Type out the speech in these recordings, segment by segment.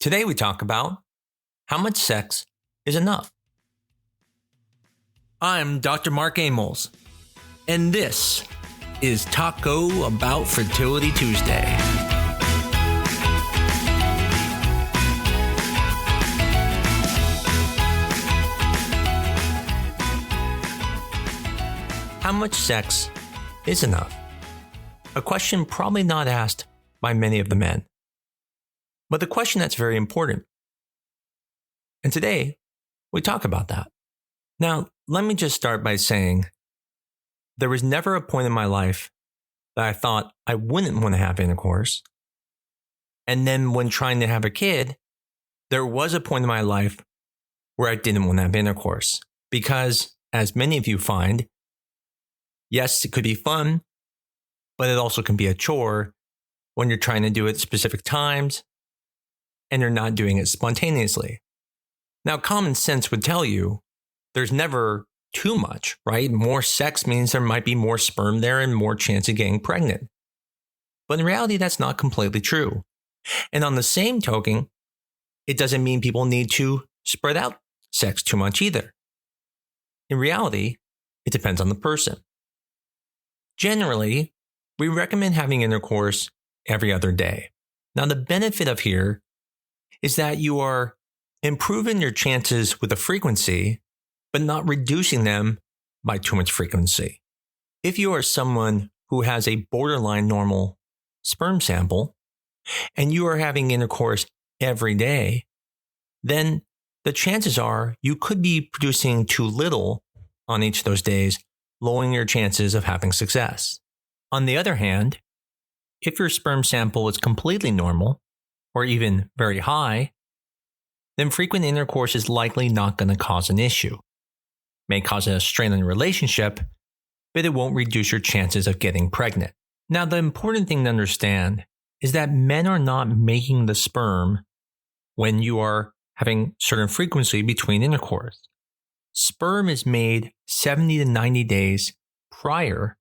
Today we talk about how much sex is enough. I'm Dr. Mark Amols, and this is Taco Bout Fertility Tuesday. How much sex is enough? A question probably not asked by many of the men, but the question that's very important. And today, we talk about that. Now, let me just start by saying there was never a point in my life that I thought I wouldn't want to have intercourse. And then when trying to have a kid, there was a point in my life where I didn't want to have intercourse. Because, as many of you find, yes, it could be fun, but it also can be a chore when you're trying to do it at specific times and you're not doing it spontaneously. Now, common sense would tell you there's never too much, right? More sex means there might be more sperm there and more chance of getting pregnant. But in reality, that's not completely true. And on the same token, it doesn't mean people need to spread out sex too much either. In reality, it depends on the person. Generally, we recommend having intercourse every other day. Now, the benefit of here is that you are improving your chances with the frequency, but not reducing them by too much frequency. If you are someone who has a borderline normal sperm sample and you are having intercourse every day, then the chances are you could be producing too little on each of those days, lowering your chances of having success. On the other hand, if your sperm sample is completely normal, or even very high, then frequent intercourse is likely not going to cause an issue. It may cause a strain on your relationship, but it won't reduce your chances of getting pregnant. Now, the important thing to understand is that men are not making the sperm when you are having certain frequency between intercourse. Sperm is made 70 to 90 days prior,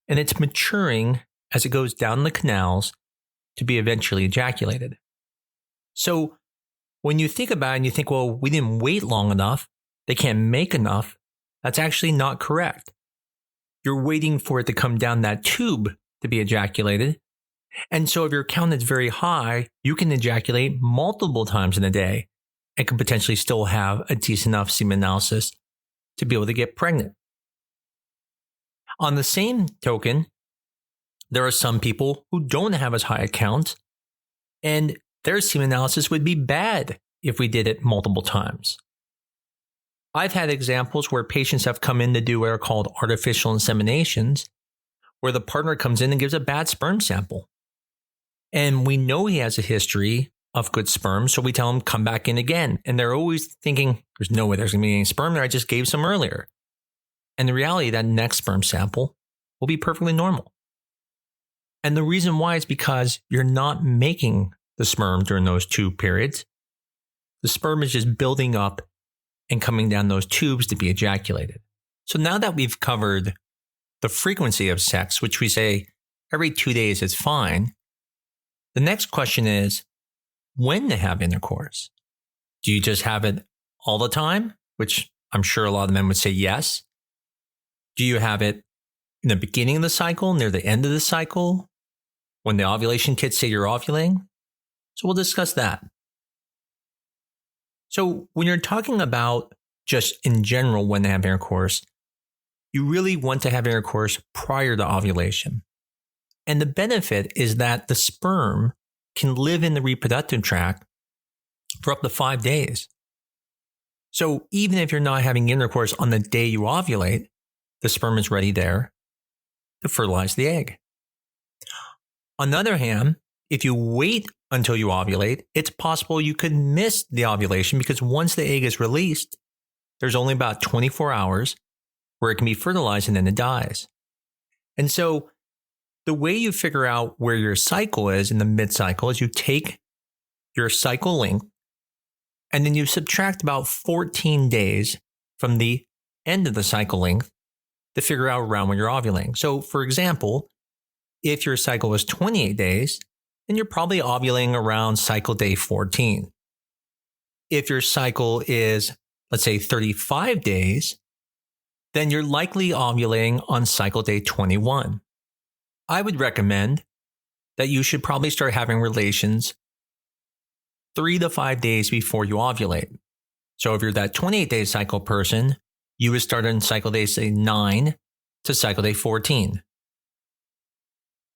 and it's maturing as it goes down the canals to be eventually ejaculated. So when you think about it and you think, well, we didn't wait long enough, they can't make enough, that's actually not correct. You're waiting for it to come down that tube to be ejaculated. And so if your count is very high, you can ejaculate multiple times in a day and can potentially still have a decent enough semen analysis to be able to get pregnant. On the same token, there are some people who don't have as high a count, and their semen analysis would be bad if we did it multiple times. I've had examples where patients have come in to do what are called artificial inseminations, where the partner comes in and gives a bad sperm sample. And we know he has a history of good sperm, so we tell him, come back in again. And they're always thinking, there's no way there's going to be any sperm there, I just gave some earlier. And the reality, that next sperm sample will be perfectly normal. And the reason why is because you're not making the sperm during those two periods. The sperm is just building up and coming down those tubes to be ejaculated. So now that we've covered the frequency of sex, which we say every 2 days is fine, the next question is when to have intercourse. Do you just have it all the time? Which I'm sure a lot of men would say yes. Do you have it in the beginning of the cycle, near the end of the cycle, when the ovulation kits say you're ovulating? So we'll discuss that. So when you're talking about just in general when to have intercourse, you really want to have intercourse prior to ovulation. And the benefit is that the sperm can live in the reproductive tract for up to 5 days. So even if you're not having intercourse on the day you ovulate, the sperm is ready there to fertilize the egg. On the other hand, if you wait until you ovulate, it's possible you could miss the ovulation because once the egg is released, there's only about 24 hours where it can be fertilized and then it dies. And so the way you figure out where your cycle is in the mid-cycle is you take your cycle length and then you subtract about 14 days from the end of the cycle length to figure out around when you're ovulating. So for example, if your cycle was 28 days, then you're probably ovulating around cycle day 14. If your cycle is, let's say, 35 days, then you're likely ovulating on cycle day 21. I would recommend that you should probably start having relations 3 to 5 days before you ovulate. So if you're that 28-day cycle person, you would start on cycle day, say, 9 to cycle day 14.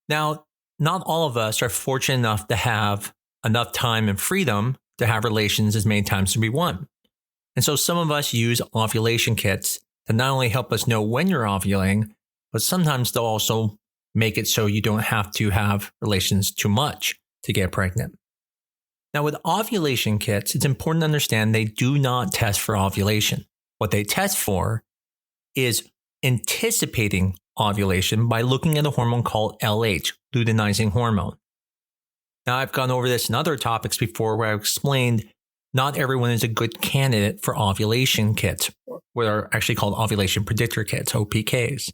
Now, not all of us are fortunate enough to have enough time and freedom to have relations as many times as we want. And so some of us use ovulation kits to not only help us know when you're ovulating, but sometimes they'll also make it so you don't have to have relations too much to get pregnant. Now, with ovulation kits, it's important to understand they do not test for ovulation. What they test for is anticipating ovulation by looking at a hormone called LH, luteinizing hormone. Now, I've gone over this in other topics before where I've explained not everyone is a good candidate for ovulation kits, what are actually called ovulation predictor kits, OPKs.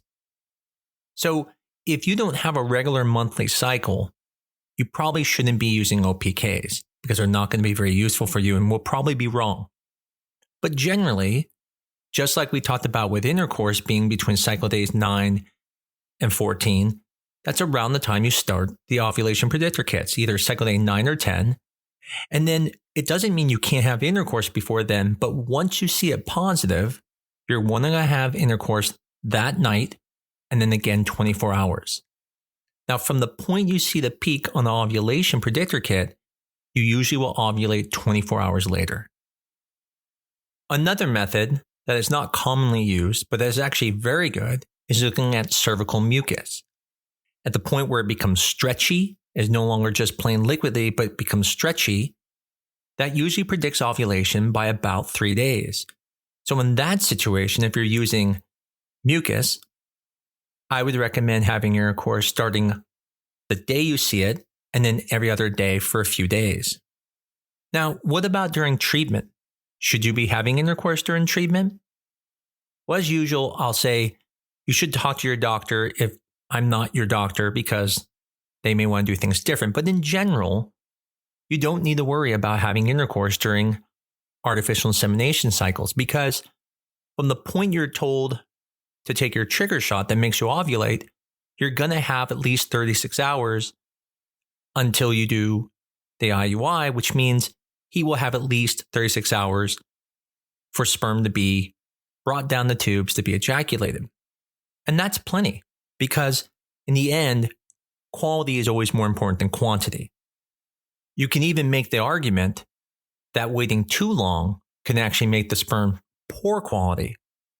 So if you don't have a regular monthly cycle, you probably shouldn't be using OPKs because they're not going to be very useful for you and will probably be wrong. But generally, just like we talked about with intercourse being between cycle days 9 and 14, that's around the time you start the ovulation predictor kits, either cycle day 9 or 10. And then it doesn't mean you can't have intercourse before then, but once you see it positive, you're wanting to have intercourse that night and then again 24 hours. Now, from the point you see the peak on the ovulation predictor kit, you usually will ovulate 24 hours later. Another method that is not commonly used, but that is actually very good, is looking at cervical mucus. At the point where it becomes stretchy, is no longer just plain liquidy, but becomes stretchy, that usually predicts ovulation by about 3 days. So in that situation, if you're using mucus, I would recommend having intercourse starting the day you see it and then every other day for a few days. Now, what about during treatment? Should you be having intercourse during treatment? Well, as usual, I'll say you should talk to your doctor if I'm not your doctor because they may want to do things different. But in general, you don't need to worry about having intercourse during artificial insemination cycles because from the point you're told to take your trigger shot that makes you ovulate, you're going to have at least 36 hours until you do the IUI, which means he will have at least 36 hours for sperm to be brought down the tubes to be ejaculated. And that's plenty because in the end, quality is always more important than quantity. You can even make the argument that waiting too long can actually make the sperm poor quality.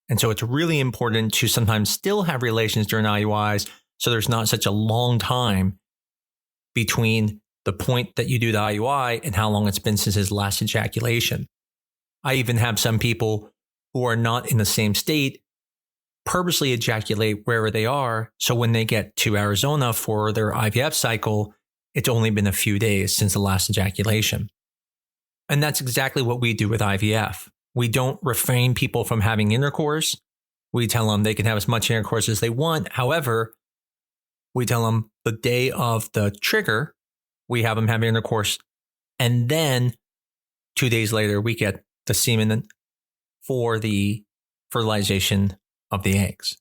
And so it's really important to sometimes still have relations during IUIs so there's not such a long time between the point that you do the IUI and how long it's been since his last ejaculation. I even have some people who are not in the same state purposely ejaculate wherever they are. So when they get to Arizona for their IVF cycle, it's only been a few days since the last ejaculation. And that's exactly what we do with IVF. We don't refrain people from having intercourse. We tell them they can have as much intercourse as they want. However, we tell them the day of the trigger, we have them have intercourse. And then 2 days later, we get the semen for the fertilization of the eggs.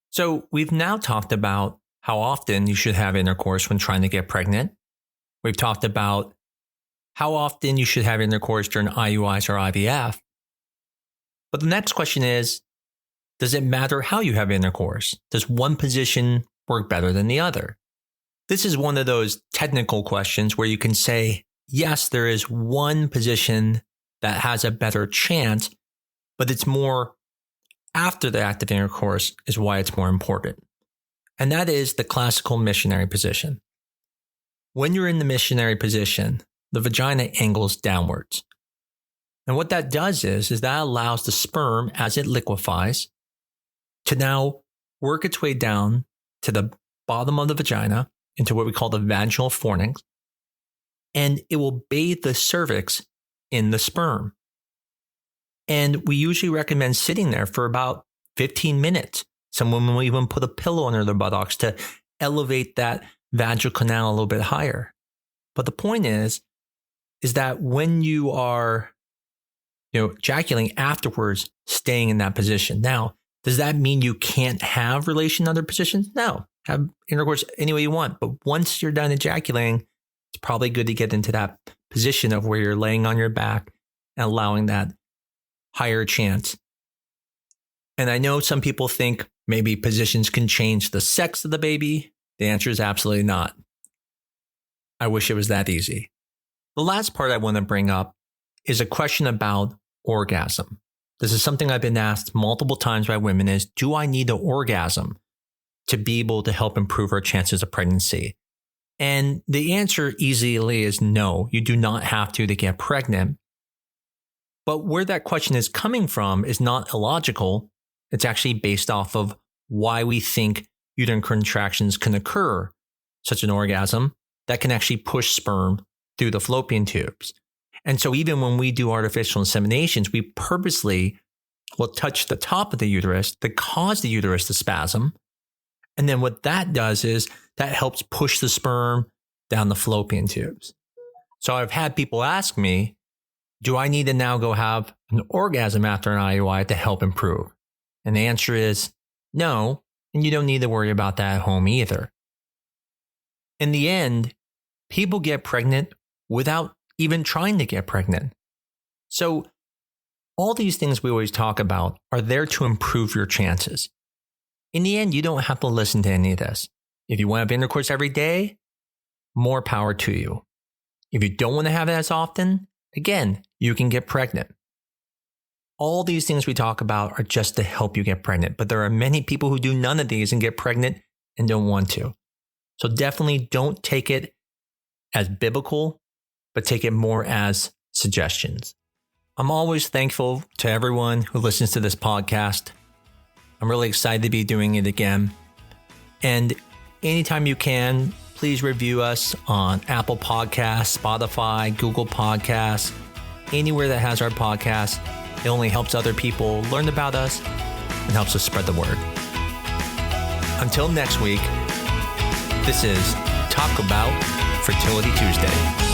So we've now talked about how often you should have intercourse when trying to get pregnant. We've talked about how often you should have intercourse during IUIs or IVF. But the next question is, does it matter how you have intercourse? Does one position work better than the other? This is one of those technical questions where you can say, yes, there is one position that has a better chance, but it's more after the act of intercourse is why it's more important. And that is the classical missionary position. When you're in the missionary position, the vagina angles downwards. And what that does is that allows the sperm, as it liquefies, to now work its way down to the bottom of the vagina into what we call the vaginal fornix, and it will bathe the cervix in the sperm. And we usually recommend sitting there for about 15 minutes. Some women will even put a pillow under their buttocks to elevate that vaginal canal a little bit higher. But the point is that when you are, ejaculating afterwards, staying in that position. Now, does that mean you can't have relation in other positions? No, have intercourse any way you want. But once you're done ejaculating, it's probably good to get into that position of where you're laying on your back and allowing that higher chance. And I know some people think maybe positions can change the sex of the baby. The answer is absolutely not. I wish it was that easy. The last part I want to bring up is a question about orgasm. This is something I've been asked multiple times by women is, do I need an orgasm to be able to help improve our chances of pregnancy? And the answer easily is no, you do not have to get pregnant. But where that question is coming from is not illogical. It's actually based off of why we think uterine contractions can occur, such an orgasm that can actually push sperm through the fallopian tubes. And so even when we do artificial inseminations, we purposely will touch the top of the uterus to cause the uterus to spasm. And then what that does is that helps push the sperm down the fallopian tubes. So I've had people ask me, do I need to now go have an orgasm after an IUI to help improve? And the answer is no, and you don't need to worry about that at home either. In the end, people get pregnant without even trying to get pregnant. So all these things we always talk about are there to improve your chances. In the end, you don't have to listen to any of this. If you want to have intercourse every day, more power to you. If you don't want to have it as often, again, you can get pregnant. All these things we talk about are just to help you get pregnant, but there are many people who do none of these and get pregnant and don't want to. So definitely don't take it as biblical, but take it more as suggestions. I'm always thankful to everyone who listens to this podcast. I'm really excited to be doing it again. And anytime you can, please review us on Apple Podcasts, Spotify, Google Podcasts, anywhere that has our podcast. It only helps other people learn about us and helps us spread the word. Until next week, this is Taco Bout Fertility Tuesday.